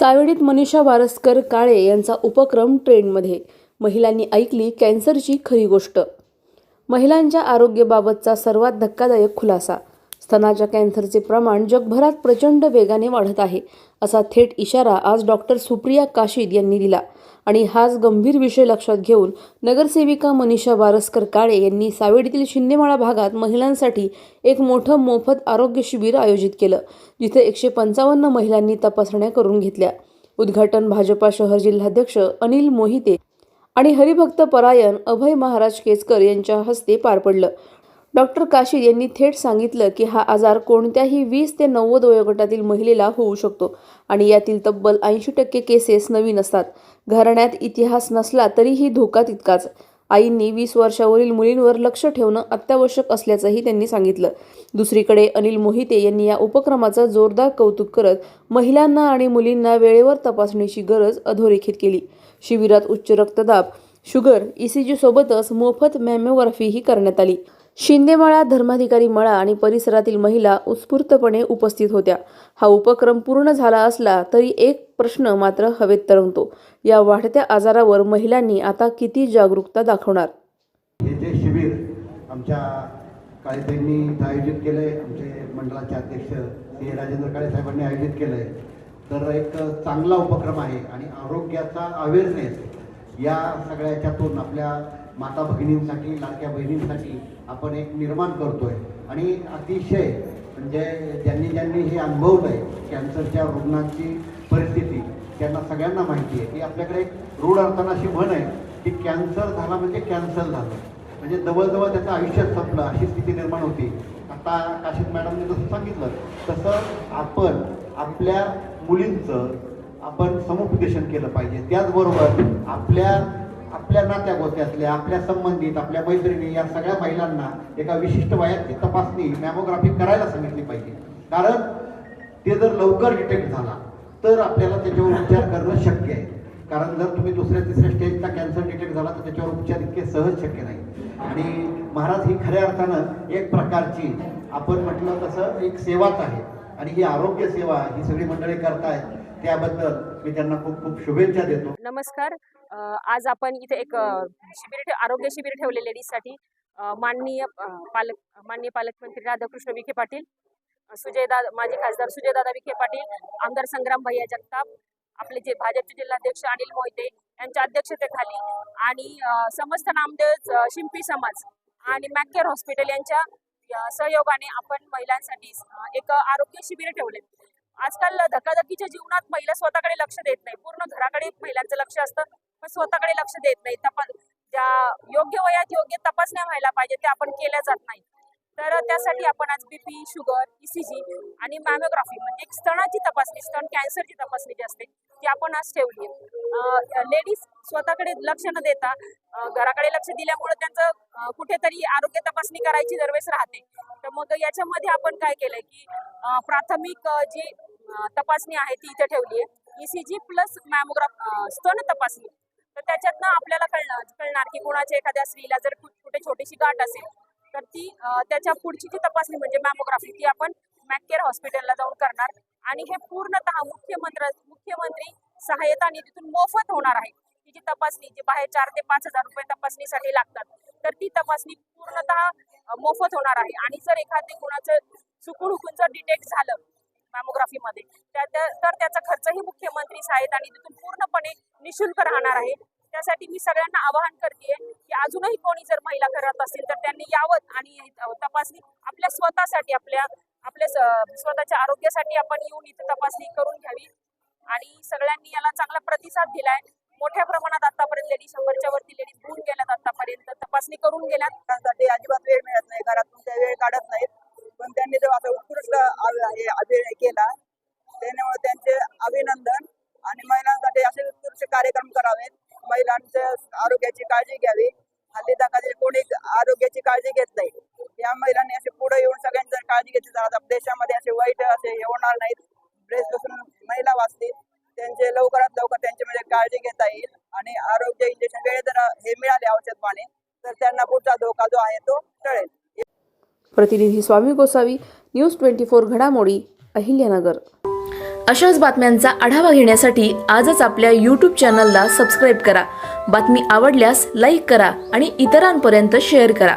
सावेडीत मनीषा वारस्कर काळे यांचा उपक्रम ट्रेंडमध्ये. महिलांनी ऐकली कॅन्सरची खरी गोष्ट. महिलांच्या आरोग्याबाबतचा सर्वात धक्कादायक खुलासा. स्तनाच्या कॅन्सरचे प्रमाण जगभरात प्रचंड वेगाने वाढत आहे, असा थेट इशारा आज डॉक्टर सुप्रिया काशीद यांनी दिला. आणि हाच गंभीर विषय लक्षात घेऊन नगरसेविका मनीषा वारस्कर काळे यांनी सावेडीतील शिंदेमाळा भागात महिलांसाठी एक मोठं मोफत आरोग्य शिबिर आयोजित केलं, जिथे 155 महिलांनी तपासण्या करून घेतल्या. उद्घाटन भाजपा शहर जिल्हाध्यक्ष अनिल मोहिते आणि हरिभक्त परायण अभय महाराज केसकर यांच्या हस्ते पार पडलं. डॉक्टर काशीद यांनी थेट सांगितलं की हा आजार कोणत्याही 20 ते 90 वयोगटातील महिलेला होऊ शकतो आणि यातील तब्बल 80% केसेस नवीन असतात. घराण्यात इतिहास नसला तरीही धोका तितकाच. आईंनी 20 वर्षावरील मुलींवर लक्ष ठेवणं अत्यावश्यक असल्याचंही त्यांनी सांगितलं. दुसरीकडे अनिल मोहिते यांनी या उपक्रमाचं जोरदार कौतुक करत महिलांना आणि मुलींना वेळेवर तपासणीची गरज अधोरेखित केली. शिबिरात उच्च रक्तदाब, शुगर, ECG सोबतच मोफत मॅमोग्राफीही करण्यात आली. शिंदेमाळा, धर्माधिकारी मळा आणि परिसरातील महिला उत्स्फूर्तपणे उपस्थित होत्या. हा उपक्रम पूर्ण झाला असला तरी एक प्रश्न मात्र हवेत तरंगतो. या वाढत्या आजारावर महिलांनी आता किती जागरूकता दाखवणार? हे जे शिबिर आमच्या काळेताईंनी आयोजित केलंय, आमचे मंडळाचे अध्यक्ष श्री राजेंद्र काळे साहेबांनी आयोजित केलंय, तर एक चांगला उपक्रम आहे. आणि आरोग्याचा अवेअरनेस या सगळ्या याच्यातून आपल्या माता भगिनींसाठी, लाडक्या बहिणींसाठी आपण एक निर्माण करतोय. आणि अतिशय म्हणजे ज्यांनी हे अनुभवलं आहे कॅन्सरच्या रुग्णांची परिस्थिती, त्यांना सगळ्यांना माहिती आहे की आपल्याकडे एक रूढ अर्थानं अशी म्हण आहे की कॅन्सर झाला म्हणजे कॅन्सल झालं, म्हणजे जवळजवळ त्याचं आयुष्यात संपलं अशी स्थिती निर्माण होती. आता काशीद मॅडमने जसं सांगितलं तसं आपण आपल्या मुलींचं आपण समुपदेशन केलं पाहिजे. त्याचबरोबर आपल्या नात्या गोत्यातल्या, आपल्या संबंधित, आपल्या मैत्रिणी या सगळ्या महिलांना एका विशिष्ट वयाची तपासणी मॅमोग्राफी करायला सांगितली पाहिजे. कारण ते जर लवकर डिटेक्ट झाला तर आपल्याला त्याच्यावर उपचार करणं शक्य आहे. कारण जर तुम्ही दुसऱ्या तिसऱ्या स्टेजचा कॅन्सर डिटेक्ट झाला तर त्याच्यावर उपचार इतके सहज शक्य नाही. आणि महाराज ही खऱ्या अर्थानं एक प्रकारची आपण म्हटलं तसं एक सेवाच आहे. आणि ही आरोग्य सेवा ही सगळी मंडळी करतायत, त्याबद्दल मी त्यांना खूप खूप शुभेच्छा देतो. नमस्कार. आज आपण इथे एक आरोग्य शिबिर ठेवले लेडीजसाठी. माननीय पालकमंत्री राधाकृष्ण विखे पाटील, माजी खासदार सुजयदादा विखे पाटील, आमदार संग्राम भैया जगताप, आपले जे भाजपचे जिल्हाध्यक्ष अनिल मोहिते यांच्या अध्यक्षतेखाली आणि समस्त नामदेव शिंपी समाज आणि मॅकेअर हॉस्पिटल यांच्या सहयोगाने आपण महिलांसाठी एक आरोग्य शिबिर ठेवले. आजकाल धकाधकीच्या जीवनात महिला स्वतःकडे लक्ष देत नाही. पूर्ण घराकडे महिलांचं लक्ष असतं, पण स्वतःकडे लक्ष देत नाही. ज्या योग्य वयात योग्य तपासण्या व्हायला पाहिजे ते आपण केल्या जात नाही. तर त्यासाठी आपण आज BP, शुगर, ECG आणि मॅमोग्राफी म्हणजे स्तनाची तपासणी, स्तन कॅन्सरची तपासणी जी असते ती आपण आज ठेवली. लेडीज स्वतःकडे लक्ष न देता घराकडे लक्ष दिल्यामुळे त्यांचं कुठेतरी आरोग्य तपासणी करायची दरवेळेस राहते. तर मग याच्यामध्ये आपण काय केलंय की प्राथमिक जी तपासणी आहे ती इथे ठेवली आहे. ECG प्लस स्तन तपासणी. तर त्याच्यातनं आपल्याला कळणार की कोणाच्या एखाद्या स्त्रीला जर कुठे छोटीशी गाठ असेल तर ती त्याच्या पुढची जी तपासणी म्हणजे मॅमोग्राफी ती आपण मॅकेअर हॉस्पिटलला जाऊन करणार. आणि हे पूर्णतः मुख्यमंत्री सहायता निधीतून मोफत होणार आहे. ही जी तपासणी जी बाहेर 4 ते 5 हजार रुपये तपासणीसाठी लागतात, तर ती तपासणी पूर्णतः मोफत होणार आहे. आणि जर एखादे कोणाचं चुकून जर डिटेक्ट झालं मॅमोग्राफीमध्ये तर त्याचा खर्चही मुख्यमंत्री सहायता निधीतून पूर्णपणे निशुल्क राहणार आहे. त्यासाठी मी सगळ्यांना आवाहन करते की अजूनही कोणी जर महिला करत असतील तर त्यांनी यावं आणि तपासणी आपल्या स्वतःसाठी, आपल्या स्वतःच्या आरोग्यासाठी आपण येऊन इथे तपासणी करून घ्यावी. आणि सगळ्यांनी याला चांगला प्रतिसाद दिलाय. मोठ्या प्रमाणात आतापर्यंत 100च्या वरती लेडीज होऊन गेल्यात, आतापर्यंत तपासणी करून गेल्यात. त्यासाठी अजिबात वेळ मिळत नाही, घरातून त्या वेळ काढत नाहीत. पण त्यांनी जो आता उत्कृष्ट अभिनय केला त्यामुळे त्यांचे अभिनंदन. आणि महिलांसाठी असे उत्कृष्ट कार्यक्रम करावेत, महिलांच्या आरोग्याची काळजी घ्यावी. हल्ली दाखल कोणी आरोग्याची काळजी घेत नाही. या महिलांनी असे पुढे येऊन सगळ्यांची काळजी घेतली जातात. देशामध्ये असे वाईट असे हे होणार नाहीत. ब्रेस्टपासून महिला वाचतील, त्यांचे लवकरात लवकर त्यांच्यामध्ये काळजी घेता येईल. आणि आरोग्य इंजेक्शन वेळेत जर हे मिळाले औषध पाणी तर त्यांना पुढचा धोका जो आहे तो टळेल. प्रतिनिधी स्वामी गोसावी, न्यूज 24 घडामोडी, अहिल्यानगर. अशाच बातम्यांचा आढावा घेण्यासाठी आजच आपल्या YouTube चॅनलला सबस्क्राईब करा. बातमी आवडल्यास लाईक करा आणि इतरांपर्यंत शेअर करा.